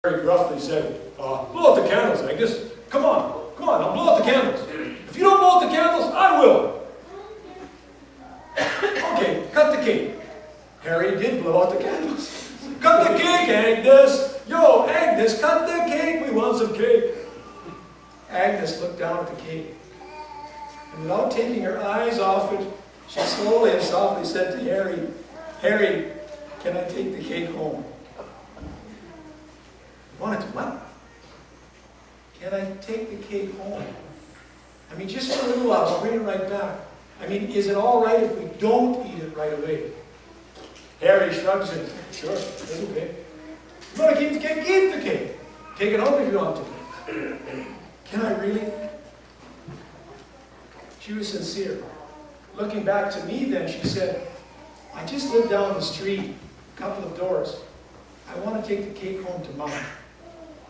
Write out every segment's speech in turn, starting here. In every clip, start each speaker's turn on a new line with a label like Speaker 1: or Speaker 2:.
Speaker 1: Very gruffly said, blow out the candles, Agnes. Come on, I'll blow out the candles. If you don't blow out the candles, I will. Okay, cut the cake. Harry did blow out the candles. Cut the cake, Agnes. Yo, Agnes, cut the cake. We want some cake. Agnes looked down at the cake. And without taking her eyes off it, she slowly and softly said to Harry, Harry, can I take the cake home? Wanted to what? Can I take the cake home? I mean, just for a little while, I'll bring it right back. I mean, is it all right if we don't eat it right away? Harry shrugs and says, sure, it's okay. You want to keep the cake? Keep the cake. Take it home if you want to. Can I really? She was sincere. Looking back to me then, she said, I just live down the street, a couple of doors. I want to take the cake home to Mom.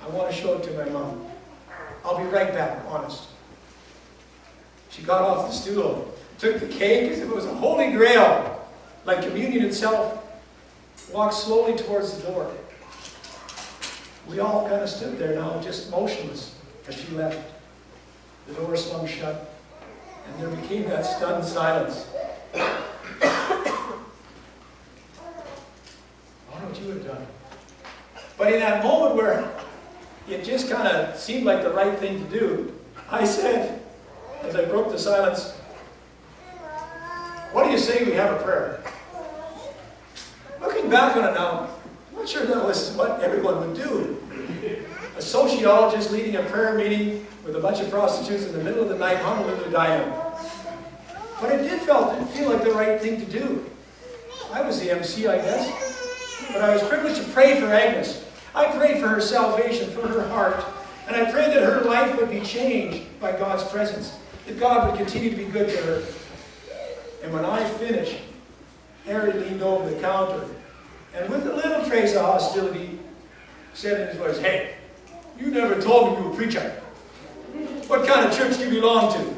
Speaker 1: I want to show it to my mom. I'll be right back, honest. She got off the stool, took the cake as if it was a holy grail, like communion itself, walked slowly towards the door. We all kind of stood there now, just motionless, as she left. The door swung shut, and there became that stunned silence. I wonder what you would have done. But in that moment where it just kind of seemed like the right thing to do, I said, as I broke the silence, what do you say we have a prayer? Looking back on it now, I'm not sure that was what everyone would do. A sociologist leading a prayer meeting with a bunch of prostitutes in the middle of the night, Honolulu dying. But it did feel like the right thing to do. I was the MC, I guess. But I was privileged to pray for Agnes. I prayed for her salvation, for her heart. And I prayed that her life would be changed by God's presence. That God would continue to be good to her. And when I finished, Harry leaned over the counter and with a little trace of hostility said in his voice, hey, you never told me you were a preacher. What kind of church do you belong to?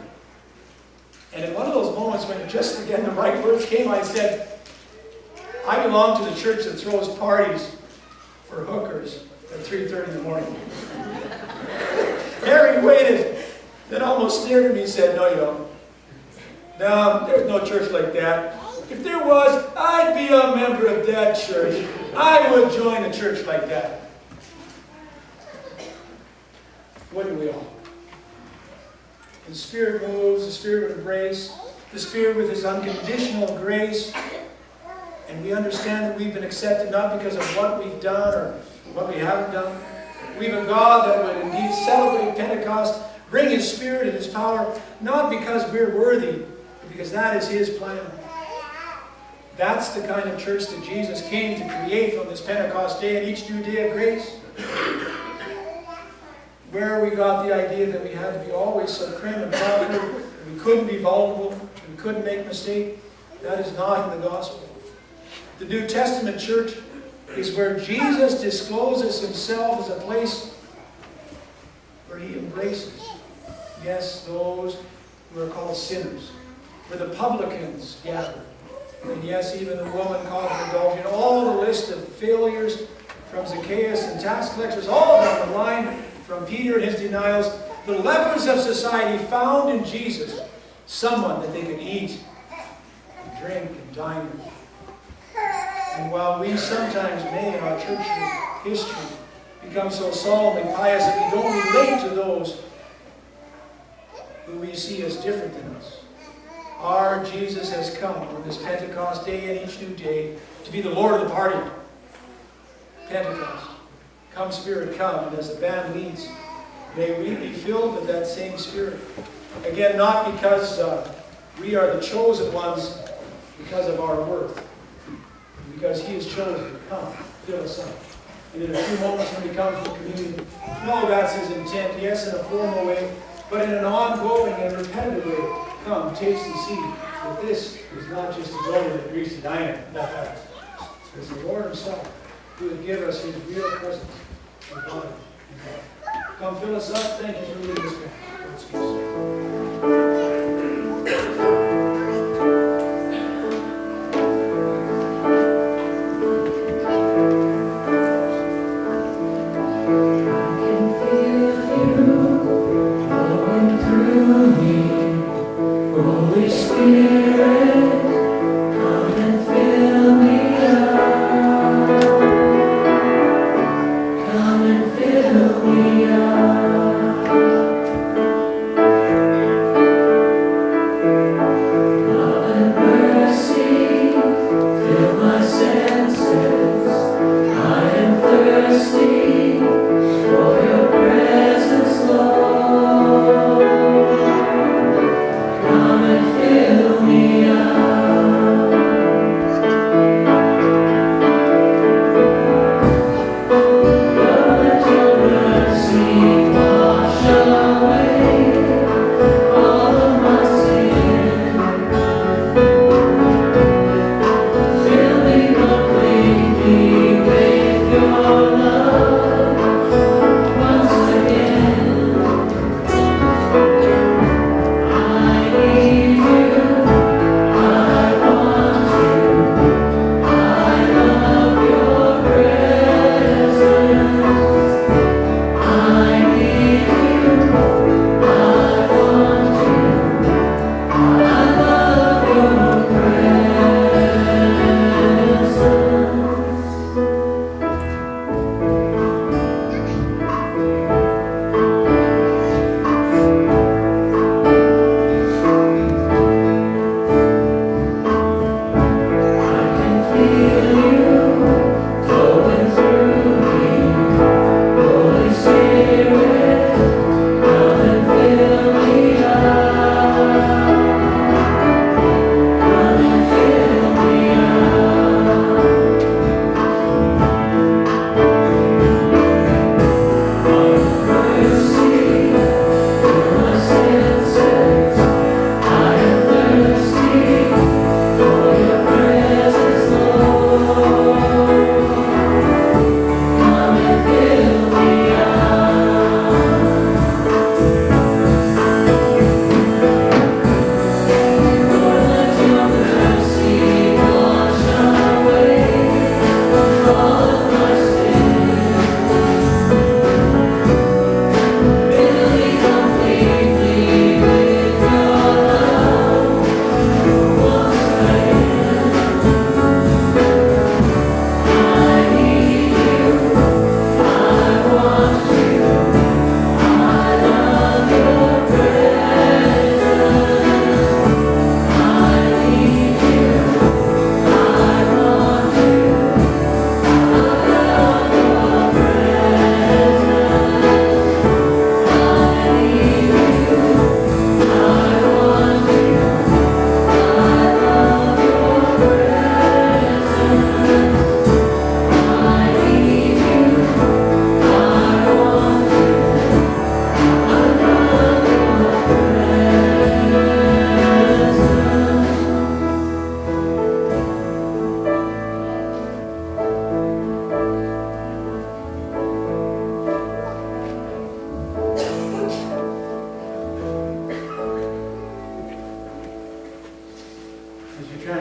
Speaker 1: And in one of those moments when just again the right words came, I said, I belong to the church that throws parties for hookers at 3:30 in the morning. Harry waited, then almost sneered at me and said, no, you don't. No, there's no church like that. If there was, I'd be a member of that church. I would join a church like that. Wouldn't we all? The Spirit moves, the Spirit would embrace, the Spirit with His unconditional grace. And we understand that we've been accepted not because of what we've done or what we haven't done. We have a God that would indeed celebrate Pentecost, bring His Spirit and His power, not because we're worthy, but because that is His plan. That's the kind of church that Jesus came to create on this Pentecost day and each new day of grace. Where we got the idea that we had to be always so prim and proper, that we couldn't be vulnerable, that we couldn't make a mistake, that is not in the gospel. The New Testament church is where Jesus discloses Himself as a place where He embraces, yes, those who are called sinners, where the publicans gather, and yes, even the woman caught in adultery, and all the list of failures from Zacchaeus and tax collectors, all down the line, from Peter and his denials, the lepers of society found in Jesus someone that they could eat, and drink, and dine with. And while we sometimes may in our church history become so solemnly pious that we don't relate to those who we see as different than us, our Jesus has come on this Pentecost day and each new day to be the Lord of the party. Pentecost. Come Spirit, come. And as the band leads, may we be filled with that same Spirit. Again, not because we are the chosen ones because of our worth, because He has chosen to come, fill us up. And in a few moments when we come for communion, no, that's His intent, yes, in a formal way, but in an ongoing and repetitive way. Come, taste and see that this is not just a dough with a greasy dynamite. It's the Lord Himself who would give us His real presence and body. Come, fill us up. Thank you for leading us back.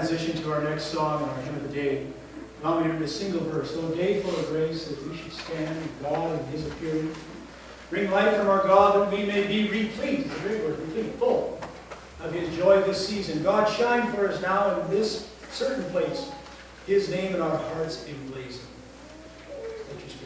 Speaker 1: transition to our next song and our hymn of the day, allow me to read a single verse. O day full of grace, that we should stand with God in His appearing. Bring light from our God that we may be replete, it's a great word, replete, full of His joy this season. God, shine for us now in this certain place, His name in our hearts emblazoned. Let your Spirit